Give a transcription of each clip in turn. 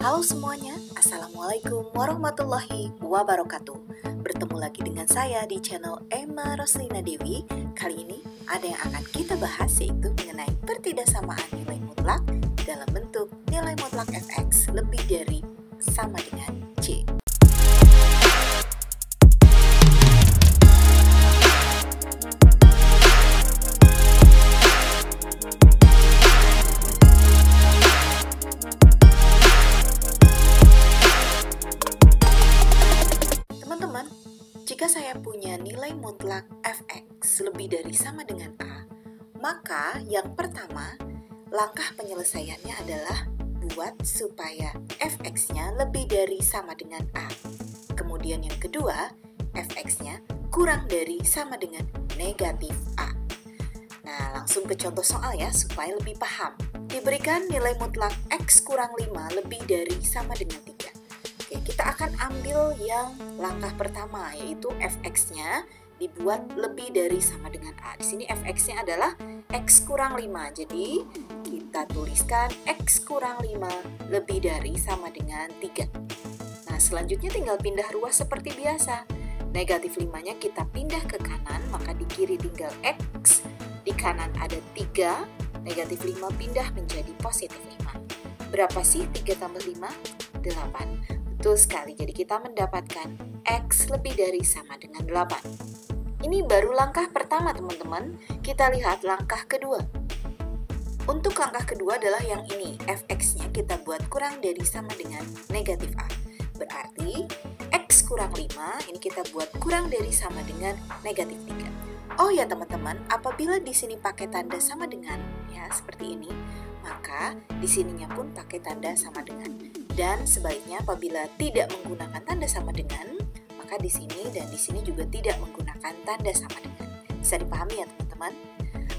Halo semuanya, Assalamualaikum warahmatullahi wabarakatuh. Bertemu lagi dengan saya di channel Emma Roslina Dewi. Kali ini ada yang akan kita bahas, yaitu mengenai pertidaksamaan nilai mutlak dalam bentuk nilai mutlak fx lebih dari sama dengan C. Teman-teman, jika saya punya nilai mutlak fx lebih dari sama dengan A, maka yang pertama, langkah penyelesaiannya adalah buat supaya fx-nya lebih dari sama dengan A. Kemudian yang kedua, fx-nya kurang dari sama dengan negatif A. Nah, langsung ke contoh soal ya, supaya lebih paham. Diberikan nilai mutlak x kurang 5 lebih dari sama dengan 3. Oke, kita akan ambil yang langkah pertama, yaitu fx-nya dibuat lebih dari sama dengan A. Di sini fx-nya adalah x kurang 5. Jadi, kita tuliskan x kurang 5 lebih dari sama dengan 3. Nah, selanjutnya tinggal pindah ruas seperti biasa. Negatif 5-nya kita pindah ke kanan, maka di kiri tinggal x. Di kanan ada 3, negatif 5 pindah menjadi positif 5. Berapa sih 3 tambah 5? 8. Betul sekali, jadi kita mendapatkan X lebih dari sama dengan 8. Ini baru langkah pertama teman-teman. Kita lihat langkah kedua. Untuk langkah kedua adalah yang ini, fx-nya kita buat kurang dari sama dengan negatif A. Berarti X kurang 5, ini kita buat kurang dari sama dengan negatif 3. Oh ya teman-teman, apabila di sini pakai tanda sama dengan, ya seperti ini, maka di sininya pun pakai tanda sama dengan. Dan sebaliknya apabila tidak menggunakan tanda sama dengan, maka di sini dan di sini juga tidak menggunakan tanda sama dengan. Bisa dipahami ya teman-teman?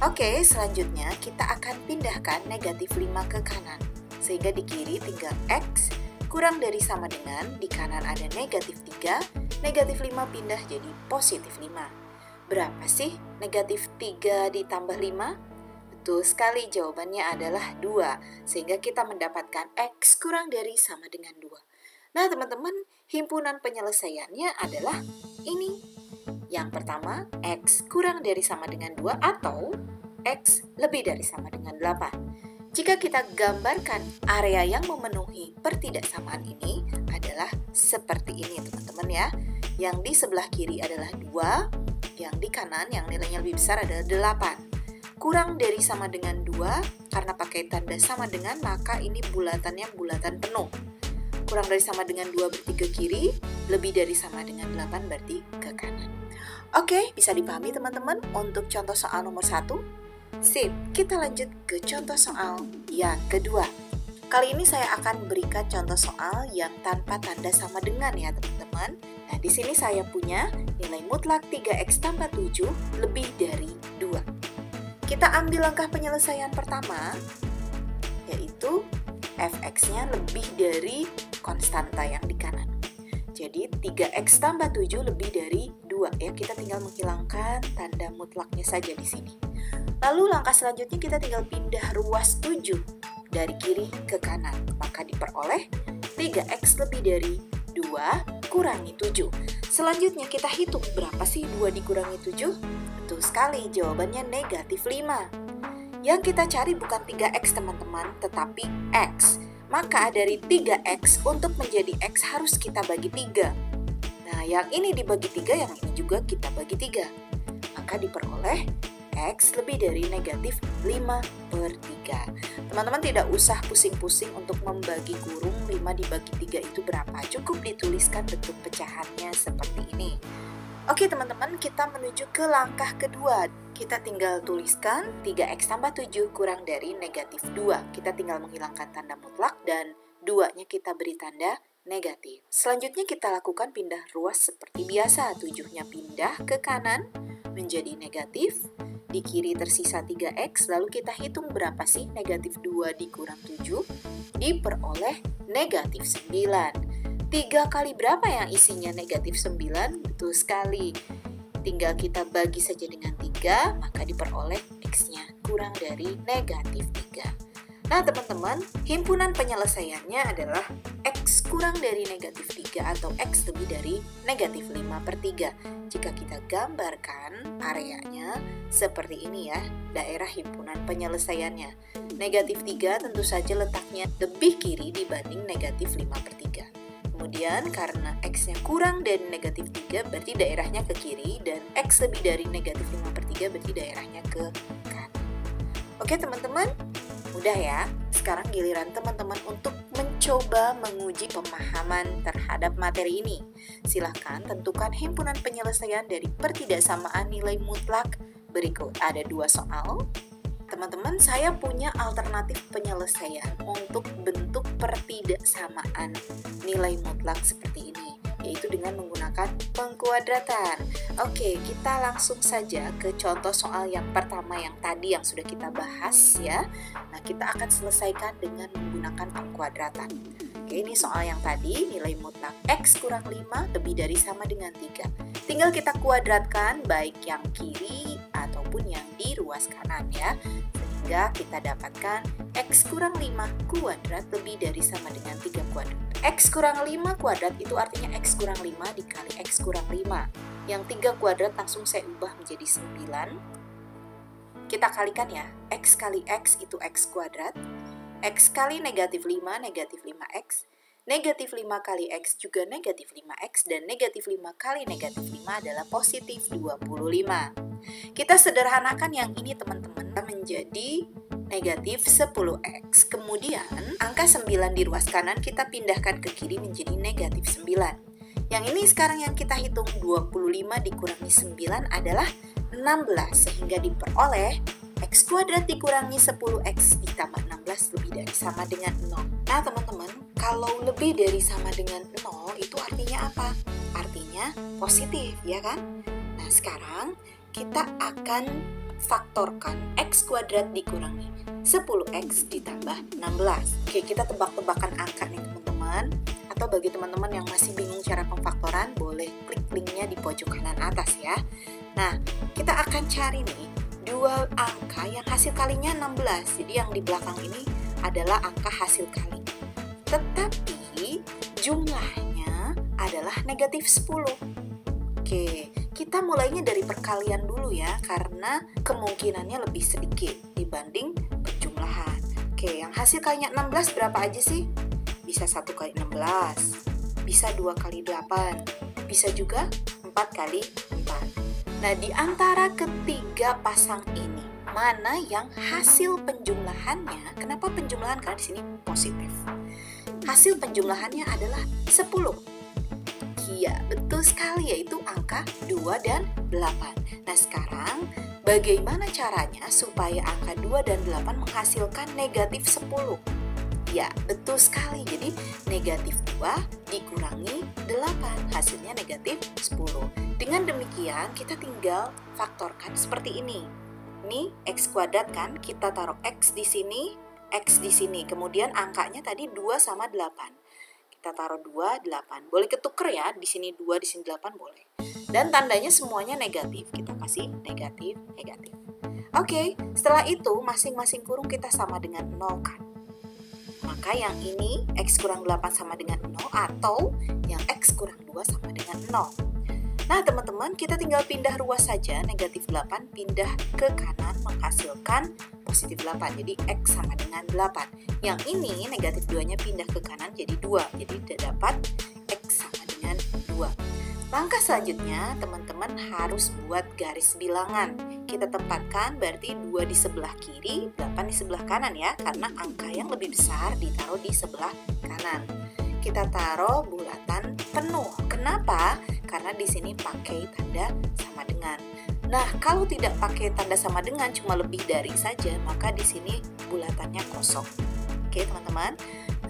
Oke, selanjutnya kita akan pindahkan negatif 5 ke kanan. Sehingga di kiri tinggal X kurang dari sama dengan, di kanan ada negatif 3, negatif 5 pindah jadi positif 5. Berapa sih negatif 3 ditambah 5? Betul sekali, jawabannya adalah 2, sehingga kita mendapatkan X kurang dari sama dengan 2. Nah teman-teman, himpunan penyelesaiannya adalah ini. Yang pertama, X kurang dari sama dengan 2 atau X lebih dari sama dengan 8. Jika kita gambarkan area yang memenuhi pertidaksamaan ini adalah seperti ini teman-teman ya. Yang di sebelah kiri adalah 2, yang di kanan yang nilainya lebih besar adalah 8. Kurang dari sama dengan 2, karena pakai tanda sama dengan, maka ini bulatannya bulatan penuh. Kurang dari sama dengan 2 berarti ke kiri, lebih dari sama dengan 8 berarti ke kanan. Oke, bisa dipahami teman-teman untuk contoh soal nomor 1? Sip, kita lanjut ke contoh soal yang kedua. Kali ini saya akan berikan contoh soal yang tanpa tanda sama dengan ya teman-teman. Nah, di sini saya punya nilai mutlak 3x tambah 7 lebih dari 2. Kita ambil langkah penyelesaian pertama, yaitu fx-nya lebih dari konstanta yang di kanan. Jadi 3x tambah 7 lebih dari 2 ya, kita tinggal menghilangkan tanda mutlaknya saja di sini. Lalu langkah selanjutnya kita tinggal pindah ruas 7 dari kiri ke kanan, maka diperoleh 3x lebih dari 2 kurangi 7. Selanjutnya kita hitung berapa sih 2 dikurangi 7? Betul sekali, jawabannya negatif 5. Yang kita cari bukan 3x teman-teman, tetapi x. Maka dari 3x untuk menjadi x harus kita bagi 3. Nah, yang ini dibagi 3, yang ini juga kita bagi 3. Maka diperoleh x lebih dari negatif 5/3. Teman-teman tidak usah pusing-pusing untuk membagi kurung 5 dibagi 3 itu berapa. Cukup dituliskan bentuk pecahannya seperti ini. Oke teman-teman, kita menuju ke langkah kedua. Kita tinggal tuliskan 3x tambah 7 kurang dari negatif 2. Kita tinggal menghilangkan tanda mutlak dan 2-nya kita beri tanda negatif. Selanjutnya kita lakukan pindah ruas seperti biasa. 7-nya pindah ke kanan menjadi negatif. Di kiri tersisa 3x, lalu kita hitung berapa sih negatif 2 dikurang 7? Diperoleh negatif 9. 3 kali berapa yang isinya negatif 9? Betul sekali. Tinggal kita bagi saja dengan 3, maka diperoleh X-nya kurang dari negatif 3. Nah teman-teman, himpunan penyelesaiannya adalah X kurang dari negatif 3 atau X lebih dari negatif 5/3. Jika kita gambarkan areanya seperti ini ya, daerah himpunan penyelesaiannya. Negatif 3 tentu saja letaknya lebih kiri dibanding negatif 5/3. Kemudian karena X-nya kurang dari negatif 3 berarti daerahnya ke kiri, dan X lebih dari negatif 5/3 berarti daerahnya ke kanan. Oke teman-teman, mudah ya. Sekarang giliran teman-teman untuk mencoba menguji pemahaman terhadap materi ini. Silahkan tentukan himpunan penyelesaian dari pertidaksamaan nilai mutlak berikut. Ada 2 soal. Teman-teman, saya punya alternatif penyelesaian untuk bentuk pertidaksamaan nilai mutlak seperti ini, yaitu dengan menggunakan pengkuadratan. Oke, kita langsung saja ke contoh soal yang pertama yang tadi yang sudah kita bahas ya. Nah, kita akan selesaikan dengan menggunakan pengkuadratan. Oke, ini soal yang tadi, nilai mutlak X kurang 5 lebih dari sama dengan 3. Tinggal kita kuadratkan baik yang kiri ataupun yang di ruas kanan ya. Sehingga kita dapatkan X kurang 5 kuadrat lebih dari sama dengan 3 kuadrat. X kurang 5 kuadrat itu artinya X kurang 5 dikali X kurang 5. Yang 3 kuadrat langsung saya ubah menjadi 9. Kita kalikan ya, X kali X itu X kuadrat. X kali negatif 5, negatif 5X. Negatif 5 kali X juga negatif 5X, dan negatif 5 kali negatif 5 adalah positif 25. Kita sederhanakan yang ini teman-teman menjadi negatif 10X. Kemudian angka 9 di ruas kanan kita pindahkan ke kiri menjadi negatif 9. Yang ini sekarang yang kita hitung 25 dikurangi 9 adalah 16, sehingga diperoleh X kuadrat dikurangi 10X ditambah 16 lebih dari sama dengan 0. Nah teman-teman, kalau lebih dari sama dengan 0 itu artinya apa? Artinya positif, ya kan? Nah sekarang kita akan faktorkan X kuadrat dikurangi 10X ditambah 16. Oke, kita tebak-tebakan angka nih teman-teman. Atau bagi teman-teman yang masih bingung cara pemfaktoran, boleh klik linknya di pojok kanan atas ya. Nah, kita akan cari nih dua angka yang hasil kalinya 16. Jadi yang di belakang ini adalah angka hasil kali. Tetapi jumlahnya adalah negatif 10. Oke, kita mulainya dari perkalian dulu ya, karena kemungkinannya lebih sedikit dibanding penjumlahan. Oke, yang hasil kalinya 16 berapa aja sih? Bisa 1 kali 16, bisa 2 kali 8, bisa juga 4 kali 4. Nah, di antara ketiga pasang ini, mana yang hasil penjumlahannya? Kenapa penjumlahan? Karena di sini positif. Hasil penjumlahannya adalah 10. Iya, betul sekali, yaitu angka 2 dan 8. Nah, sekarang bagaimana caranya supaya angka 2 dan 8 menghasilkan negatif 10? Ya, betul sekali. Jadi negatif 2 dikurangi 8, hasilnya negatif 10. Dengan demikian, kita tinggal faktorkan seperti ini. Ini X kuadrat kan, kita taruh X di sini, X di sini. Kemudian angkanya tadi 2 sama 8. Kita taruh 2, 8. Boleh ketuker ya, di sini 2, di sini 8 boleh. Dan tandanya semuanya negatif. Kita kasih negatif, negatif. Oke, setelah itu masing-masing kurung kita sama dengan 0 kan. Maka yang ini X kurang 8 sama dengan 0, atau yang X kurang 2 sama dengan 0. Nah teman-teman, kita tinggal pindah ruas saja, negatif 8 pindah ke kanan menghasilkan positif 8. Jadi X sama dengan 8. Yang ini negatif 2-nya pindah ke kanan jadi 2. Jadi tidak dapat X sama dengan 2. Langkah selanjutnya, teman-teman harus buat garis bilangan. Kita tempatkan berarti 2 di sebelah kiri, 8 di sebelah kanan ya, karena angka yang lebih besar ditaruh di sebelah kanan. Kita taruh bulatan penuh. Kenapa? Karena di sini pakai tanda sama dengan. Nah, kalau tidak pakai tanda sama dengan, cuma lebih dari saja, maka di sini bulatannya kosong. Oke, teman-teman.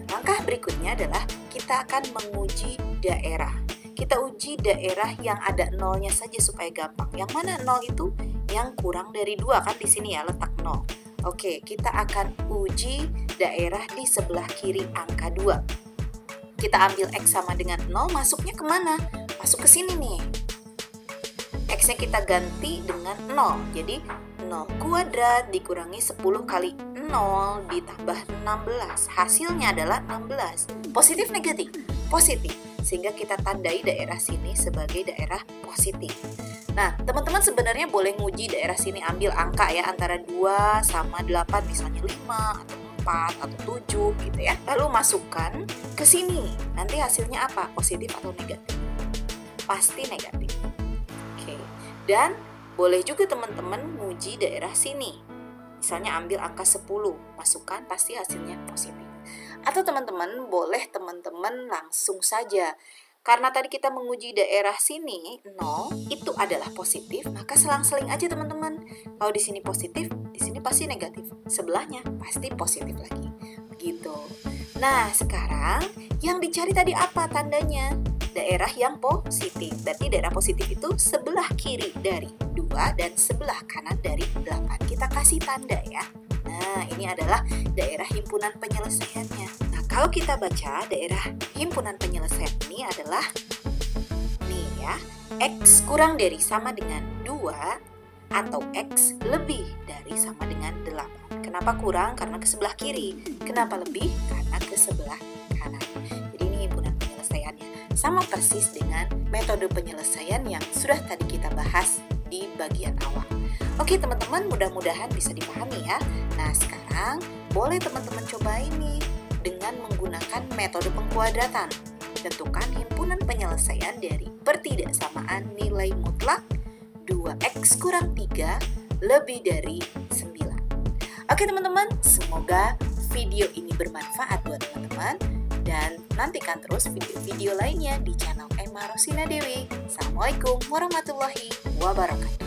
Langkah berikutnya adalah kita akan menguji daerah. Kita uji daerah yang ada nolnya saja supaya gampang. Yang mana nol itu? Yang kurang dari 2 kan di sini ya, letak 0. Oke, kita akan uji daerah di sebelah kiri angka 2. Kita ambil X sama dengan 0, masuknya kemana? Masuk ke sini nih. X-nya kita ganti dengan 0. Jadi 0 kuadrat dikurangi 10 kali 0 0 ditambah 16. Hasilnya adalah 16. Positif negatif? Positif. Sehingga kita tandai daerah sini sebagai daerah positif. Nah, teman-teman sebenarnya boleh nguji daerah sini, ambil angka ya, antara 2 sama 8, misalnya 5 atau 4 atau 7 gitu ya. Lalu masukkan ke sini. Nanti hasilnya apa? Positif atau negatif? Pasti negatif. Oke. Dan boleh juga teman-teman nguji daerah sini. Misalnya ambil angka 10, masukkan, pasti hasilnya positif. Atau teman-teman boleh langsung saja. Karena tadi kita menguji daerah sini 0 itu adalah positif, maka selang-seling aja teman-teman. Kalau di sini positif, di sini pasti negatif. Sebelahnya pasti positif lagi. Begitu. Nah, sekarang yang dicari tadi apa tandanya? Daerah yang positif. Berarti daerah positif itu sebelah kiri dari 2 dan sebelah kanan dari 8. Kita kasih tanda ya. Nah, ini adalah daerah himpunan penyelesaiannya. Nah, kalau kita baca daerah himpunan penyelesaian ini adalah nih ya, X kurang dari sama dengan 2 atau X lebih dari sama dengan 8. Kenapa kurang? Karena ke sebelah kiri. Kenapa lebih? Karena ke sebelah kanan. Jadi ini himpunan penyelesaiannya. Sama persis dengan metode penyelesaian yang sudah tadi kita bahas di bagian awal. Oke teman-teman, mudah-mudahan bisa dipahami ya. Nah sekarang boleh teman-teman cobain nih dengan menggunakan metode pengkuadratan. Tentukan himpunan penyelesaian dari pertidaksamaan nilai mutlak 2x kurang 3 lebih dari 9. Oke teman-teman, semoga video ini bermanfaat buat teman-teman. Dan nantikan terus video-video lainnya di channel Emma Rosina Dewi. Assalamualaikum warahmatullahi wabarakatuh.